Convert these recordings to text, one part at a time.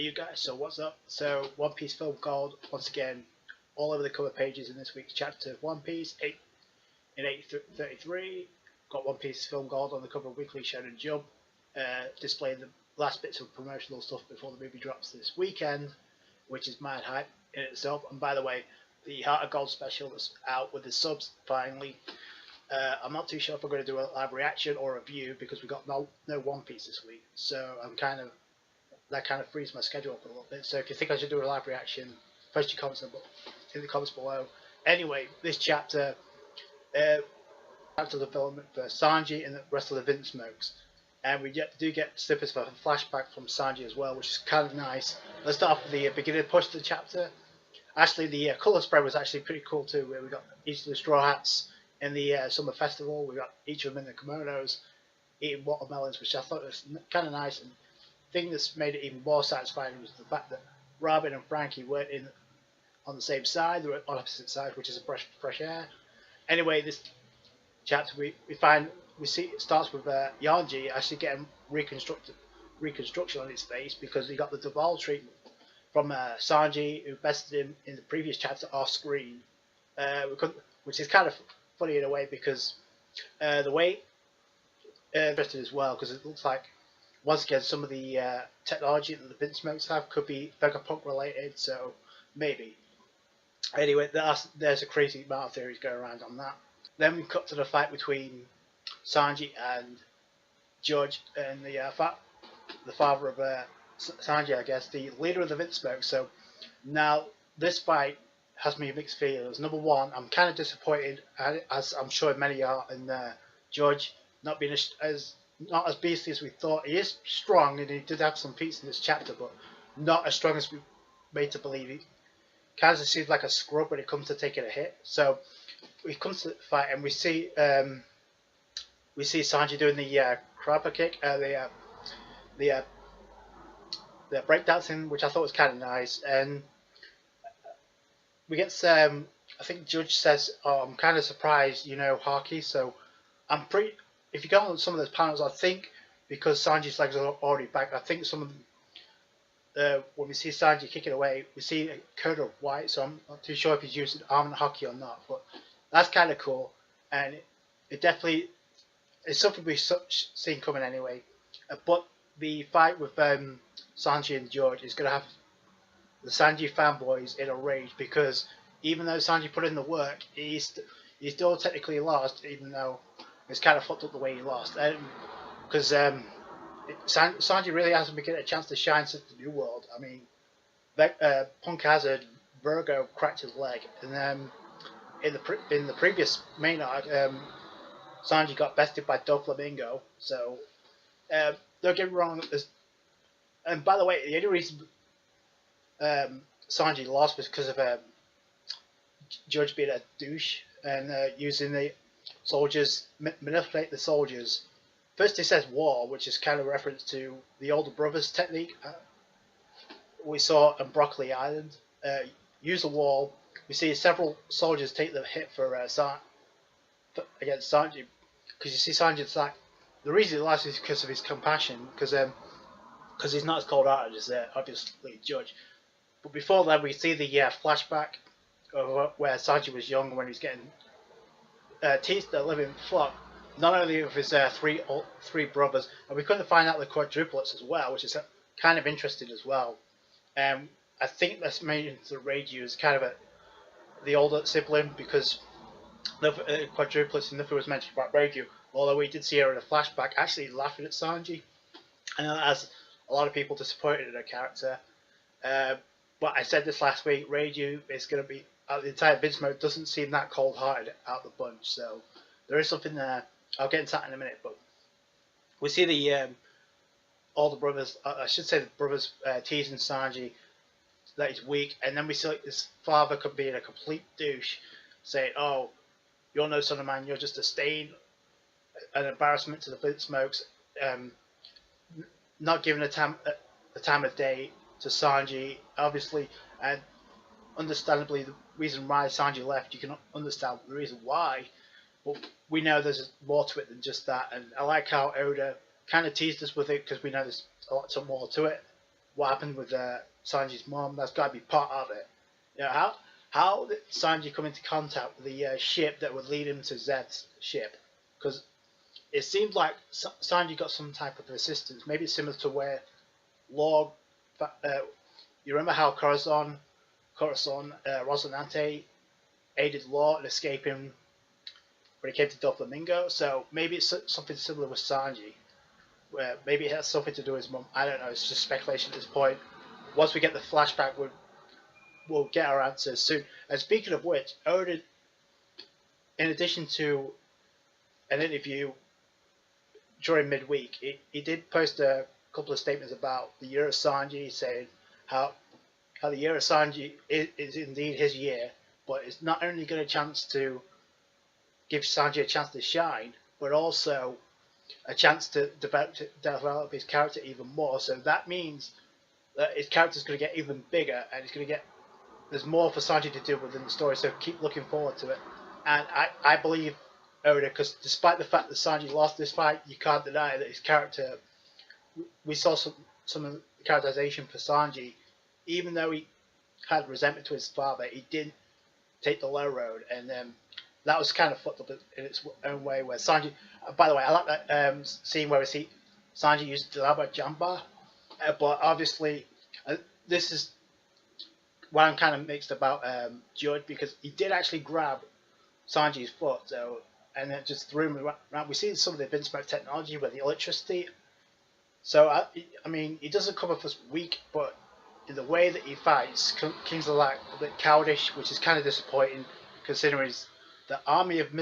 you guys, so what's up? So One Piece Film Gold, once again, all over the cover pages in this week's chapter of One Piece, 833. Got One Piece Film Gold on the cover of Weekly Shonen Jump, displaying the last bits of promotional stuff before the movie drops this weekend, which is mad hype in itself. And by the way, the Heart of Gold special that's out with the subs finally. I'm not too sure if we're going to do a live reaction or review because we got no One Piece this week, so that kind of frees my schedule up a little bit. So if you think I should do a live reaction, post your comments in the comments below. Anyway, this chapter development for Sanji and the rest of the Vinsmokes, and we do get snippets of a flashback from Sanji as well, which is kind of nice. Let's start off with the beginning push to the chapter. Actually, the colour spread was actually pretty cool too, where we got each of the Straw Hats in the summer festival. We got each of them in the kimonos eating watermelons, which I thought was kind of nice. And the thing that's made it even more satisfying was the fact that Robin and Frankie weren't on the same side; they were on opposite sides, which is a breath of fresh air. Anyway, this chapter we see it starts with Yanji actually getting reconstruction on his face because he got the Duval treatment from Sanji, who bested him in the previous chapter off screen, which is kind of funny in a way because the way interested as well, because it looks like once again some of the technology that the Vinsmokes have could be Vegapunk related, so maybe. Anyway, there's a crazy amount of theories going around on that. Then we cut to the fight between Sanji and Judge, and the father of Sanji, I guess, the leader of the Vinsmokes. So now this fight has me mixed feelings. Number one, I'm kind of disappointed, as I'm sure many are, in Judge not being not as beastly as we thought. He is strong, and he did have some feats in this chapter, but not as strong as we made to believe. He kind of seems like a scrub when it comes to taking a hit. So we come to the fight, and we see Sanji doing the crabber kick, the breakdancing, which I thought was kind of nice. And we get I think Judge says, "Oh, I'm kind of surprised, Haki." So I'm pretty. If you go on some of those panels, I think because Sanji's legs are already back, I think some of them, when we see Sanji kicking away, we see a coat of white. So I'm not too sure if he's using arm and Haki or not, but that's kind of cool, and it definitely is something we've seen coming anyway. But the fight with Sanji and George is going to have the Sanji fanboys in a rage because even though Sanji put in the work, he's still technically lost, even though it's kind of fucked up the way he lost. Because Sanji really hasn't been getting a chance to shine since the New World. I mean, Punk Hazard, Virgo cracked his leg, and in the previous main arc, Sanji got bested by Doflamingo. So don't get me wrong. And by the way, the only reason Sanji lost was because of Judge being a douche and using the soldiers, manipulate the soldiers. First he says war, which is kind of reference to the older brothers technique we saw on Broccoli Island. Use the wall. We see several soldiers take the hit for against Sanji, because you see Sanji's like, the reason he lost is because of his compassion, because he's not as cold-hearted as obviously Judge. But before that, we see the flashback of where Sanji was young when he's getting teased the living fuck, not only of his three brothers, and we couldn't find out the quadruplets as well, which is kind of interesting as well. I think that's made the Reiju as kind of the older sibling, because the quadruplets, nothing was mentioned about Reiju, although we did see her in a flashback actually laughing at Sanji, and as a lot of people disappointed in her character. But I said this last week, Reiju is going to be, the entire Vinsmoke doesn't seem that cold-hearted out the bunch, so there is something there. I'll get into that in a minute, but we see the older brothers, I should say the brothers teasing Sanji that he's weak, and then we see like his father could be a complete douche, saying, "Oh, you're no son of man, you're just a stain, an embarrassment to the Vinsmokes," not giving the time of day to Sanji, obviously, and understandably the reason why Sanji left, you can understand the reason why, but we know there's more to it than just that. And I like how Oda kind of teased us with it, because we know there's a lot more to it. what happened with Sanji's mom. That's got to be part of it. You know, how did Sanji come into contact with the ship that would lead him to Zed's ship? Because it seemed like Sanji got some type of assistance. Maybe it's similar to where Law. You remember how Corazon Rocinante aided Law in escaping when he came to Doflamingo? So maybe it's something similar with Sanji, where maybe it has something to do with his mum. I don't know. It's just speculation at this point. Once we get the flashback, we'll get our answers soon. And speaking of which, Oda, in addition to an interview during midweek, he did post a couple of statements about the year of Sanji, saying how the year of Sanji is indeed his year, but it's not only going to give Sanji a chance to shine, but also a chance to develop his character even more. So that means that his character's going to get even bigger, and there's more for Sanji to do within the story. So keep looking forward to it. And I believe Oda, because despite the fact that Sanji lost this fight, you can't deny that his character. We saw some of the characterization for Sanji, even though he had resentment to his father, he didn't take the low road, and that was kind of fucked up in its own way. Where Sanji, by the way, I like that scene where we see Sanji use the Laba Jamba, but obviously this is why I'm kind of mixed about Judge, because he did actually grab Sanji's foot, so, and then just threw him around. We see some of the Vinsmoke technology with the electricity. So I mean, he doesn't come off as weak, but in the way that he fights, King's like a bit cowardish, which is kind of disappointing, considering he's the army of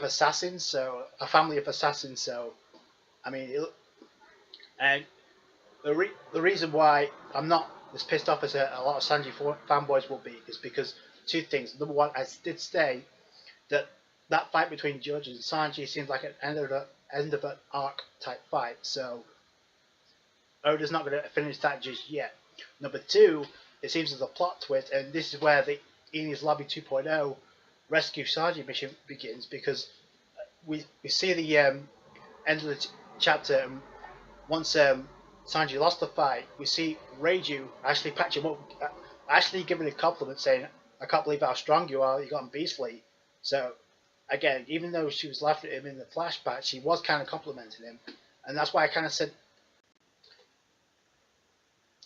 assassins, so a family of assassins. So I mean, and the reason why I'm not as pissed off as a lot of Sanji fanboys will be is because two things. Number one, I did say that fight between Judge and Sanji seems like an end of an arc type fight. So Oda's not going to finish that just yet. Number two, it seems there's a plot twist, and this is where the Enies Lobby 2.0 rescue Sanji mission begins, because we see the end of the chapter, and once Sanji lost the fight, we see Reiju actually patch him up, actually giving a compliment, saying, "I can't believe how strong you are, you got him beastly." So again, even though she was laughing at him in the flashback, she was kind of complimenting him, and that's why I kind of said,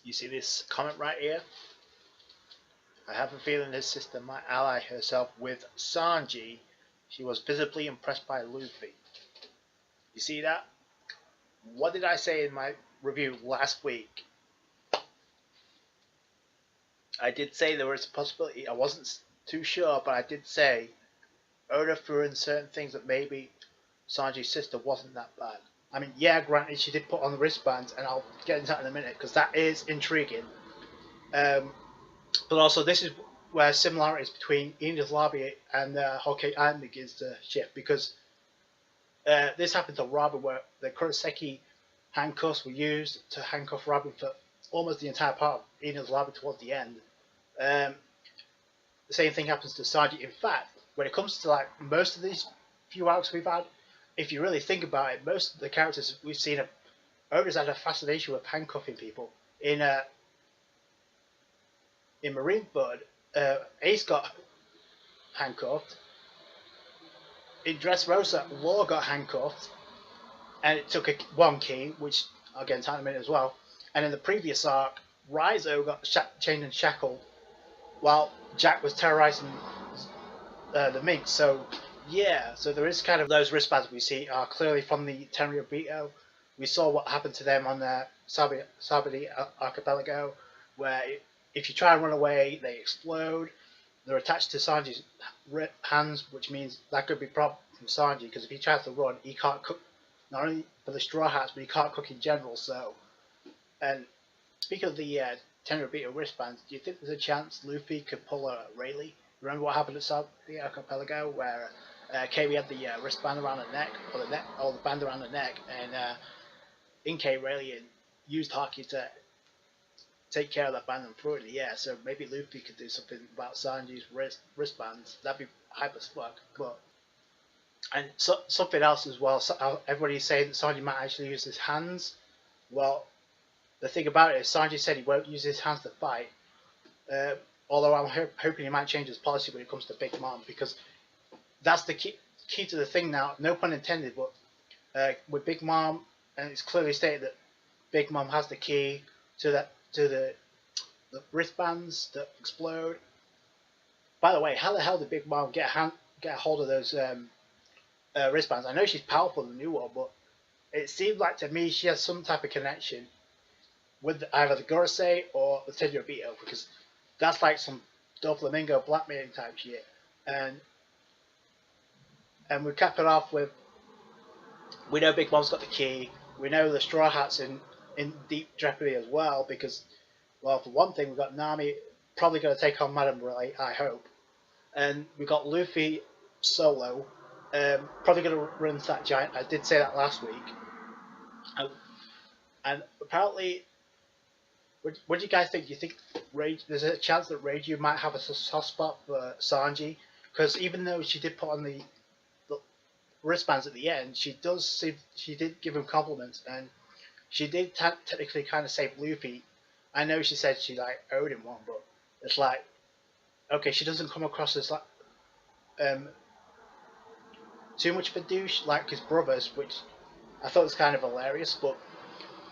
you see this comment right here? I have a feeling his sister might ally herself with Sanji. She was visibly impressed by Luffy. You see that? What did I say in my review last week? I did say there was a possibility. I wasn't too sure, but I did say Oda threw in certain things that maybe Sanji's sister wasn't that bad. I mean, yeah, granted, she did put on the wristbands, and I'll get into that in a minute, because that is intriguing. But also, this is where similarities between Enies Lobby and Whole Cake Island begins to shift, because this happened to Robin, where the Kuroseki handcuffs were used to handcuff Robin for almost the entire part of Enies Lobby towards the end. The same thing happens to Sanji. In fact, when it comes to like most of these few arcs we've had, if you really think about it, most of the characters we've seen have always had a fascination with handcuffing people. In Marineford, Ace got handcuffed. In Dressrosa, Law got handcuffed, and it took one key, which I'll get into in a minute as well. And in the previous arc, Rizo got chained and shackled, while Jack was terrorizing the Minx. So yeah, so there is kind of those wristbands we see are clearly from the Tenryubito. We saw what happened to them on the Sabadi Archipelago, where if you try and run away, they explode. They're attached to Sanji's hands, which means that could be a problem from Sanji, because if he tries to run, he can't cook, not only for the Straw Hats, but he can't cook in general. So, and speaking of the Tenryubito wristbands, do you think there's a chance Luffy could pull a Rayleigh? Remember what happened at Sabadi Archipelago, where Kiwi had the wristband around the neck, or the band around the neck, and Inkei Rayleigh used Haki to take care of that band and throw it in the air. So maybe Luffy could do something about Sanji's wristbands. That'd be hype as fuck. But and something else as well. So, everybody's saying that Sanji might actually use his hands. Well, the thing about it is Sanji said he won't use his hands to fight. Although I'm hoping he might change his policy when it comes to Big Mom, because that's the key to the thing now. No pun intended, but with Big Mom, and it's clearly stated that Big Mom has the key to the wristbands that explode. By the way, how the hell did Big Mom get a hold of those wristbands? I know she's powerful in the new one, but it seemed like to me she has some type of connection with either the Gorosei or the Tenryubito, because that's like some Doflamingo blackmailing type shit. And we cap it off with, we know Big Mom's got the key. We know the Straw Hat's in deep jeopardy as well, because, well, for one thing, we've got Nami probably going to take on Madame Brule, I hope. And we've got Luffy solo, probably going to run into that giant. I did say that last week. And apparently, what do you guys think? Do you think there's a chance that Reiju might have a soft spot for Sanji? Because even though she did put on the wristbands at the end, she did give him compliments, and she did technically kind of save Luffy. I know she said she like owed him one, but it's like, okay, she doesn't come across as like too much of a douche like his brothers, which I thought was kind of hilarious. But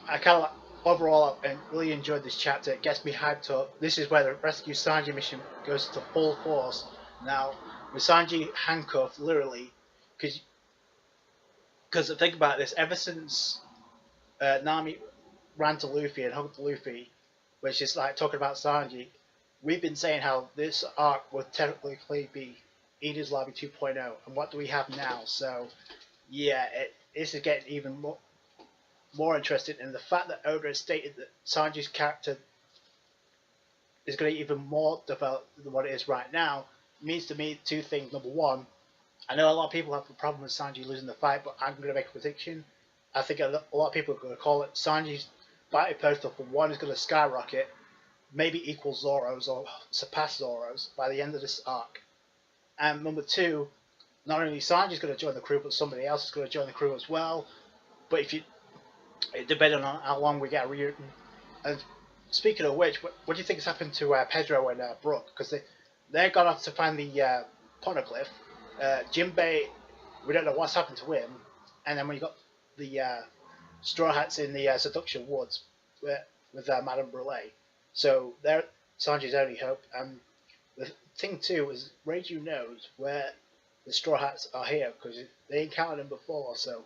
I kind of like, overall, I really enjoyed this chapter. It gets me hyped up. This is where the rescue Sanji mission goes to full force now, with Sanji handcuffed literally, because think about this, ever since Nami ran to Luffy and hugged Luffy, which is like talking about Sanji, we've been saying how this arc would technically be Enies Lobby 2.0, and what do we have now? So yeah, this is getting even more interesting, and the fact that Oda has stated that Sanji's character is going to be even more developed than what it is right now means to me two things. Number one, I know a lot of people have a problem with Sanji losing the fight, but I'm going to make a prediction. I think a lot of people are going to call it Sanji's battle poster for one is going to skyrocket, maybe equal Zoro's or surpass Zoro's by the end of this arc. And number two, not only Sanji's going to join the crew, but somebody else is going to join the crew as well. But depending on how long we get a reunion. And speaking of which, what do you think has happened to Pedro and Brooke? Because they're gone off to find the Poneglyph. Jinbei, we don't know what's happened to him. And then we got the Straw Hats in the Seduction Woods with Madame Brule. So they're Sanji's only hope. And the thing too is Reiju knows where the Straw Hats are here, because they encountered them before. So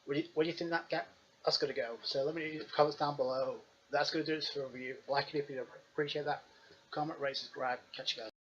where do you think that's going to go? So let me know in the comments down below. That's going to do it for a review. Like it if you appreciate that. Comment, rate, subscribe. Catch you guys.